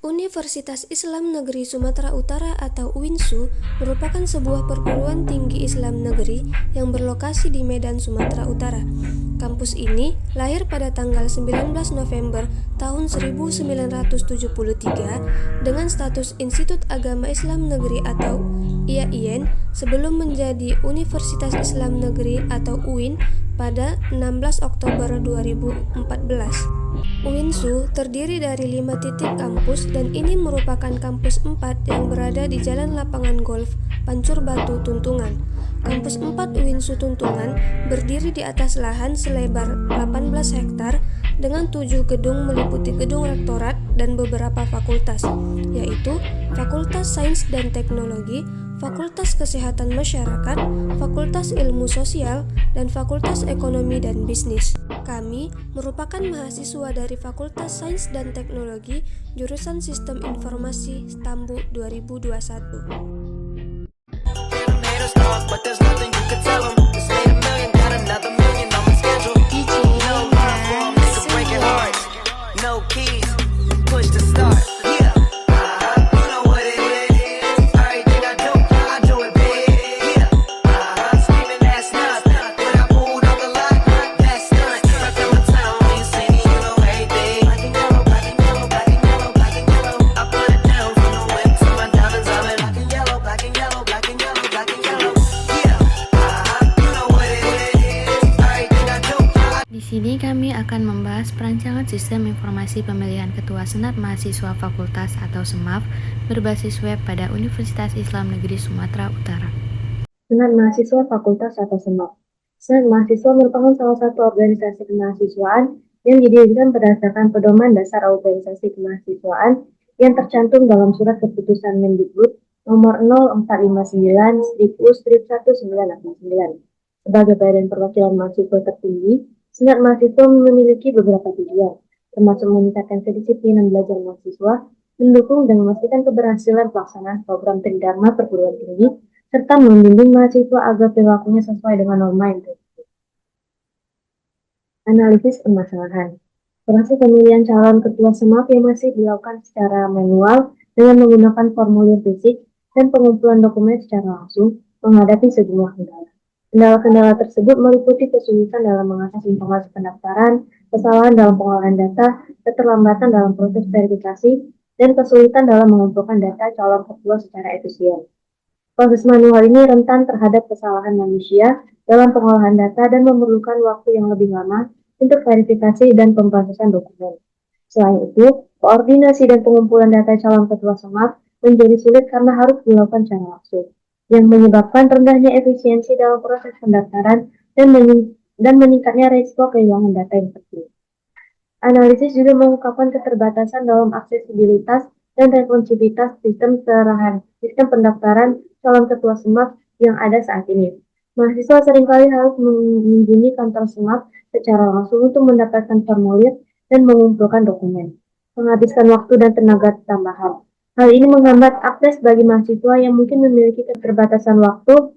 Universitas Islam Negeri Sumatera Utara atau UINSU merupakan sebuah perguruan tinggi Islam negeri yang berlokasi di Medan, Sumatera Utara. Kampus ini lahir pada tanggal 19 November tahun 1973 dengan status Institut Agama Islam Negeri atau IAIN sebelum menjadi Universitas Islam Negeri atau UIN pada 16 Oktober 2014. UINSU terdiri dari 5 titik kampus dan ini merupakan kampus 4 yang berada di Jalan Lapangan Golf, Pancur Batu, Tuntungan. Kampus 4 UINSU Tuntungan berdiri di atas lahan selebar 18 hektar dengan 7 gedung meliputi gedung rektorat dan beberapa fakultas, yaitu Fakultas Sains dan Teknologi, Fakultas Kesehatan Masyarakat, Fakultas Ilmu Sosial, dan Fakultas Ekonomi dan Bisnis. Kami merupakan mahasiswa dari Fakultas Sains dan Teknologi, jurusan Sistem Informasi Stambu 2021. Di sini kami akan membahas perancangan sistem informasi pemilihan ketua Senat Mahasiswa Fakultas atau SEMAF berbasis web pada Universitas Islam Negeri Sumatera Utara. Senat Mahasiswa Fakultas atau SEMAF. Senat Mahasiswa merupakan salah satu organisasi kemahasiswaan yang didirikan berdasarkan pedoman dasar organisasi kemahasiswaan yang tercantum dalam surat keputusan Mendikbud nomor 0459/1989. Sebagai badan perwakilan mahasiswa tertinggi, Senat Mahasiswa memiliki beberapa tujuan, termasuk meningkatkan kedisiplinan belajar mahasiswa, mendukung dan memastikan keberhasilan pelaksanaan program Tridharma perguruan tinggi, serta membimbing mahasiswa agar perilakunya sesuai dengan norma yang tertentu. Analisis permasalahan. Proses pemilihan calon ketua SEMAF yang masih dilakukan secara manual dengan menggunakan formulir fisik dan pengumpulan dokumen secara langsung menghadapi sejumlah kendala. Kendala-kendala tersebut meliputi kesulitan dalam mengakses informasi pendaftaran, kesalahan dalam pengolahan data, keterlambatan dalam proses verifikasi, dan kesulitan dalam mengumpulkan data calon ketua secara efisien. Proses manual ini rentan terhadap kesalahan manusia dalam pengolahan data dan memerlukan waktu yang lebih lama untuk verifikasi dan pemrosesan dokumen. Selain itu, koordinasi dan pengumpulan data calon ketua SEMAF menjadi sulit karena harus dilakukan secara langsung, yang menyebabkan rendahnya efisiensi dalam proses pendaftaran dan meningkatnya risiko kehilangan data yang penting. Analisis juga mengungkapkan keterbatasan dalam aksesibilitas dan responsivitas sistem pendaftaran calon ketua SEMAF yang ada saat ini. Mahasiswa seringkali harus mengunjungi kantor SEMAF secara langsung untuk mendapatkan formulir dan mengumpulkan dokumen, menghabiskan waktu dan tenaga tambahan. Hal ini menghambat akses bagi mahasiswa yang mungkin memiliki keterbatasan waktu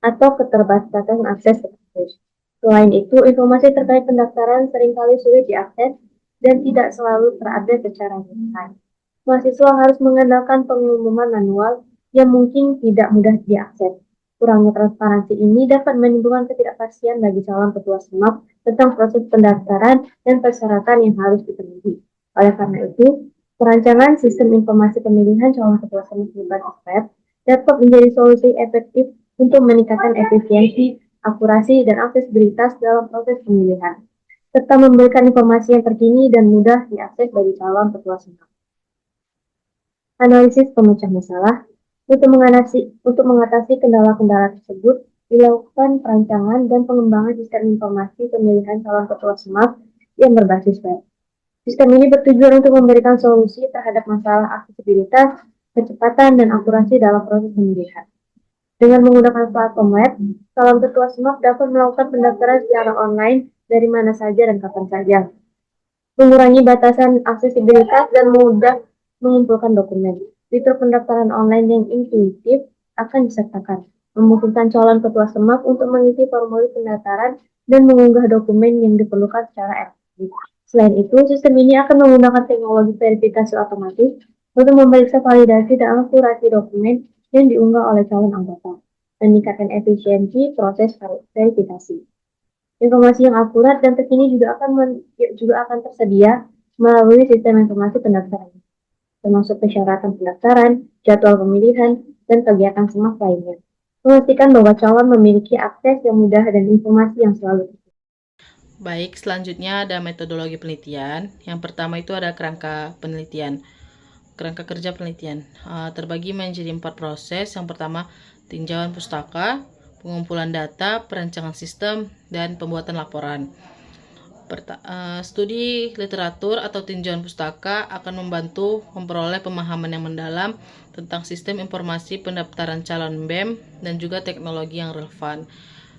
atau keterbatasan akses ke kampus. Selain itu, informasi terkait pendaftaran seringkali sulit diakses dan tidak selalu terupdate secara real-time. Mahasiswa harus mengandalkan pengumuman manual yang mungkin tidak mudah diakses. Kurangnya transparansi ini dapat menimbulkan ketidakpastian bagi calon ketua SEMAF tentang proses pendaftaran dan persyaratan yang harus dipenuhi. Oleh karena itu, perancangan sistem informasi pemilihan calon ketua SEMAF berbasis web dapat menjadi solusi efektif untuk meningkatkan efisiensi, akurasi, dan aksesibilitas dalam proses pemilihan, serta memberikan informasi yang terkini dan mudah diakses bagi calon ketua SEMAF. Analisis pemecah masalah. Untuk mengatasi kendala-kendala tersebut, dilakukan perancangan dan pengembangan sistem informasi pemilihan calon ketua SEMAF yang berbasis web. Sistem ini bertujuan untuk memberikan solusi terhadap masalah aksesibilitas, kecepatan, dan akurasi dalam proses pemilihan. Dengan menggunakan platform web, calon ketua SEMAF dapat melakukan pendaftaran secara online dari mana saja dan kapan saja, mengurangi batasan aksesibilitas dan mudah mengumpulkan dokumen. Fitur pendaftaran online yang intuitif akan disertakan, memungkinkan calon ketua SEMAF untuk mengisi formulir pendaftaran dan mengunggah dokumen yang diperlukan secara elektronik. Selain itu, sistem ini akan menggunakan teknologi verifikasi otomatis untuk memeriksa validasi dan akurasi dokumen yang diunggah oleh calon anggota, meningkatkan efisiensi proses verifikasi. Informasi yang akurat dan terkini juga akan tersedia melalui sistem informasi pendaftaran, termasuk persyaratan pendaftaran, jadwal pemilihan, dan kegiatan SMAF lainnya. Memastikan bahwa calon memiliki akses yang mudah dan informasi yang selalu tersedia. Baik, selanjutnya ada metodologi penelitian. Yang pertama itu ada kerangka penelitian. Kerangka kerja penelitian terbagi menjadi 4 proses. Yang pertama, tinjauan pustaka, pengumpulan data, perancangan sistem, dan pembuatan laporan. Studi literatur atau tinjauan pustaka akan membantu memperoleh pemahaman yang mendalam tentang sistem informasi pendaftaran calon BEM dan juga teknologi yang relevan.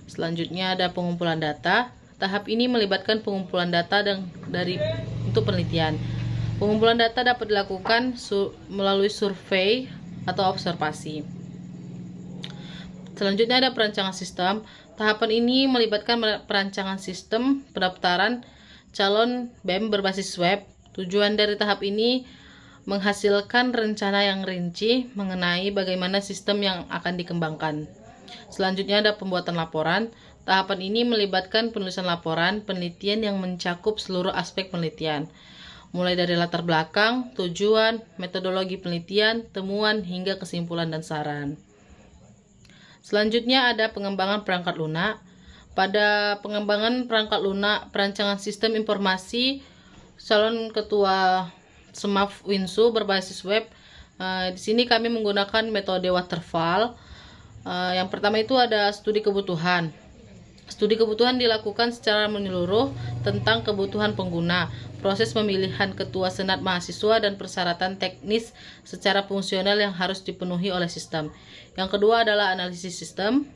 Selanjutnya ada pengumpulan data. Tahap ini melibatkan pengumpulan data untuk penelitian. Pengumpulan data dapat dilakukan melalui survei atau observasi. Selanjutnya ada perancangan sistem. Tahapan ini melibatkan perancangan sistem pendaftaran calon BEM berbasis web. Tujuan dari tahap ini menghasilkan rencana yang rinci mengenai bagaimana sistem yang akan dikembangkan. Selanjutnya ada pembuatan laporan. Tahapan ini melibatkan penulisan laporan penelitian yang mencakup seluruh aspek penelitian, mulai dari latar belakang, tujuan, metodologi penelitian, temuan, hingga kesimpulan dan saran. Selanjutnya ada pengembangan perangkat lunak. Pada pengembangan perangkat lunak perancangan sistem informasi calon ketua SMAF Winsu berbasis web. Di sini kami menggunakan metode waterfall. Yang pertama itu ada studi kebutuhan. Studi kebutuhan dilakukan secara menyeluruh tentang kebutuhan pengguna, proses pemilihan ketua senat mahasiswa, dan persyaratan teknis secara fungsional yang harus dipenuhi oleh sistem. Yang kedua adalah analisis sistem,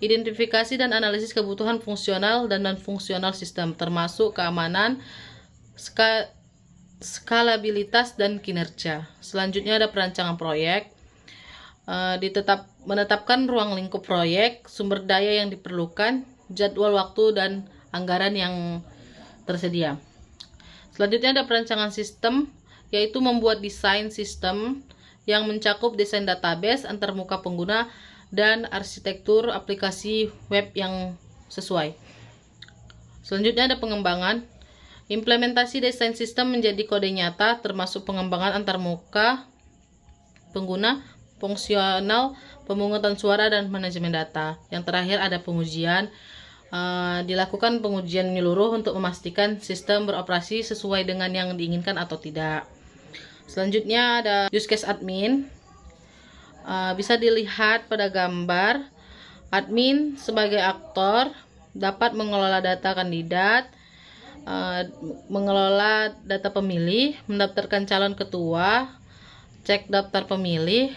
identifikasi dan analisis kebutuhan fungsional dan non-fungsional sistem, termasuk keamanan, skalabilitas, dan kinerja. Selanjutnya ada perancangan proyek. Menetapkan ruang lingkup proyek, sumber daya yang diperlukan, jadwal waktu, dan anggaran yang tersedia. Selanjutnya ada perancangan sistem, yaitu membuat desain sistem yang mencakup desain database, antarmuka pengguna, dan arsitektur aplikasi web yang sesuai. Selanjutnya ada pengembangan. Implementasi desain sistem menjadi kode nyata, termasuk pengembangan antarmuka pengguna, fungsional, pemungutan suara, dan manajemen data. Yang terakhir ada pengujian. Dilakukan pengujian menyeluruh untuk memastikan sistem beroperasi sesuai dengan yang diinginkan atau tidak. Selanjutnya ada use case admin. Bisa dilihat pada gambar. Admin sebagai aktor dapat mengelola data kandidat, mengelola data pemilih, mendaftarkan calon ketua, cek daftar pemilih,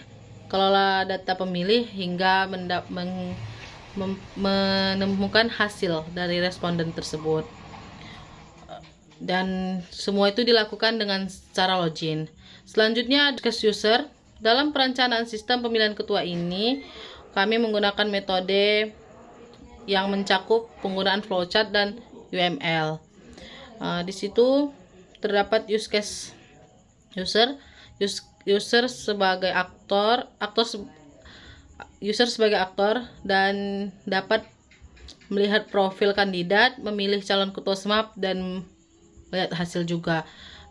kelola data pemilih, hingga menemukan hasil dari responden tersebut. Dan semua itu dilakukan dengan cara login. Selanjutnya case user. Dalam perencanaan sistem pemilihan ketua ini, kami menggunakan metode yang mencakup penggunaan flowchart dan UML. Di situ terdapat use case user sebagai user sebagai aktor dan dapat melihat profil kandidat, memilih calon ketua SMAP, dan melihat hasil juga.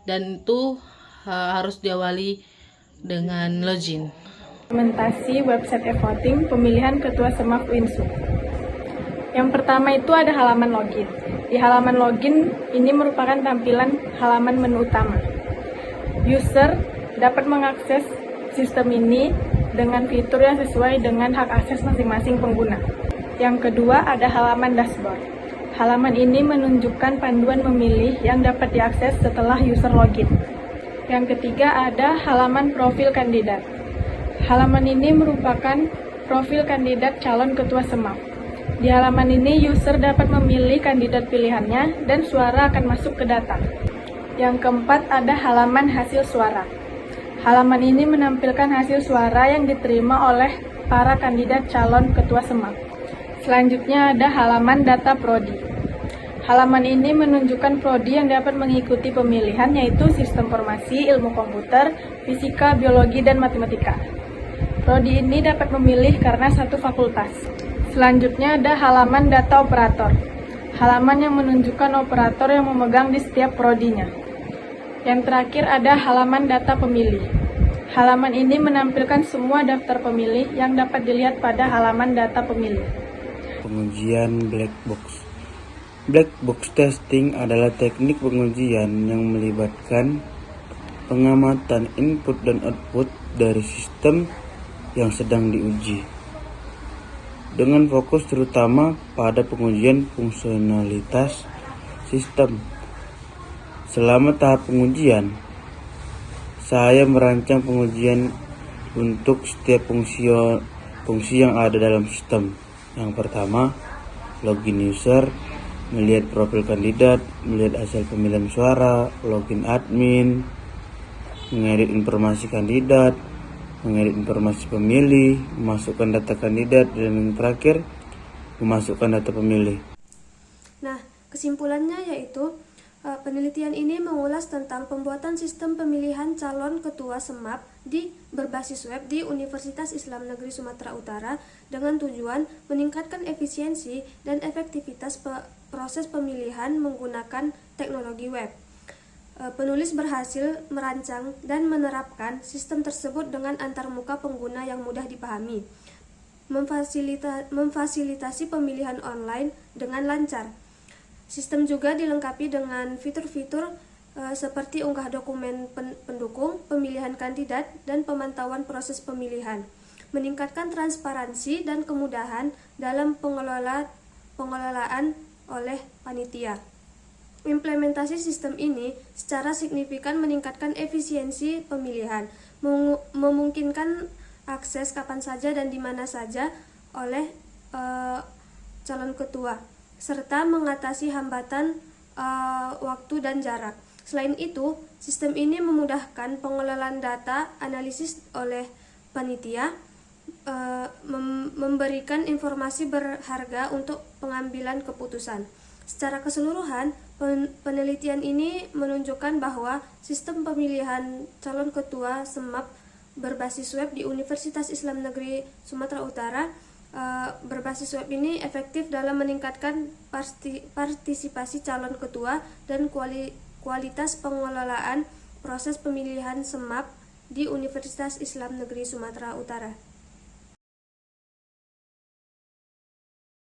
Dan itu harus diawali dengan login. Implementasi website e-voting pemilihan ketua SMAF Winsu. Yang pertama itu ada halaman login. Di halaman login ini merupakan tampilan halaman menu utama. User dapat mengakses sistem ini dengan fitur yang sesuai dengan hak akses masing-masing pengguna. Yang kedua ada halaman dashboard. Halaman ini menunjukkan panduan memilih yang dapat diakses setelah user login. Yang ketiga ada halaman profil kandidat. Halaman ini merupakan profil kandidat calon ketua SMAF. Di halaman ini user dapat memilih kandidat pilihannya dan suara akan masuk ke data. Yang keempat ada halaman hasil suara. Halaman ini menampilkan hasil suara yang diterima oleh para kandidat calon ketua SMAF. Selanjutnya ada halaman data prodi. Halaman ini menunjukkan prodi yang dapat mengikuti pemilihan, yaitu Sistem Informasi, Ilmu Komputer, Fisika, Biologi, dan Matematika. Prodi ini dapat memilih karena satu fakultas. Selanjutnya ada halaman data operator. Halaman yang menunjukkan operator yang memegang di setiap prodinya. Yang terakhir ada halaman data pemilih. Halaman ini menampilkan semua daftar pemilih yang dapat dilihat pada halaman data pemilih. Pengujian black box. Black box testing adalah teknik pengujian yang melibatkan pengamatan input dan output dari sistem yang sedang diuji, dengan fokus terutama pada pengujian fungsionalitas sistem. Selama tahap pengujian, saya merancang pengujian untuk setiap fungsi yang ada dalam sistem. Yang pertama, login user, melihat profil kandidat, melihat hasil pemilihan suara, login admin, mengedit informasi kandidat, mengedit informasi pemilih, memasukkan data kandidat, dan yang terakhir, memasukkan data pemilih. Nah, kesimpulannya yaitu penelitian ini mengulas tentang pembuatan sistem pemilihan calon ketua SEMAP di berbasis web di Universitas Islam Negeri Sumatera Utara dengan tujuan meningkatkan efisiensi dan efektivitas proses pemilihan menggunakan teknologi web. Penulis berhasil merancang dan menerapkan sistem tersebut dengan antarmuka pengguna yang mudah dipahami, memfasilitasi pemilihan online dengan lancar. Sistem juga dilengkapi dengan fitur-fitur seperti unggah dokumen pendukung, pemilihan kandidat, dan pemantauan proses pemilihan, meningkatkan transparansi dan kemudahan dalam pengelolaan oleh panitia. Implementasi sistem ini secara signifikan meningkatkan efisiensi pemilihan, memungkinkan akses kapan saja dan di mana saja oleh calon ketua, serta mengatasi hambatan waktu dan jarak. Selain itu, sistem ini memudahkan pengelolaan data analisis oleh panitia, memberikan informasi berharga untuk pengambilan keputusan. Secara keseluruhan, penelitian ini menunjukkan bahwa sistem pemilihan calon ketua SEMAP berbasis web di Universitas Islam Negeri Sumatera Utara berbasis web ini efektif dalam meningkatkan partisipasi calon ketua dan kualitas pengelolaan proses pemilihan SEMAP di Universitas Islam Negeri Sumatera Utara.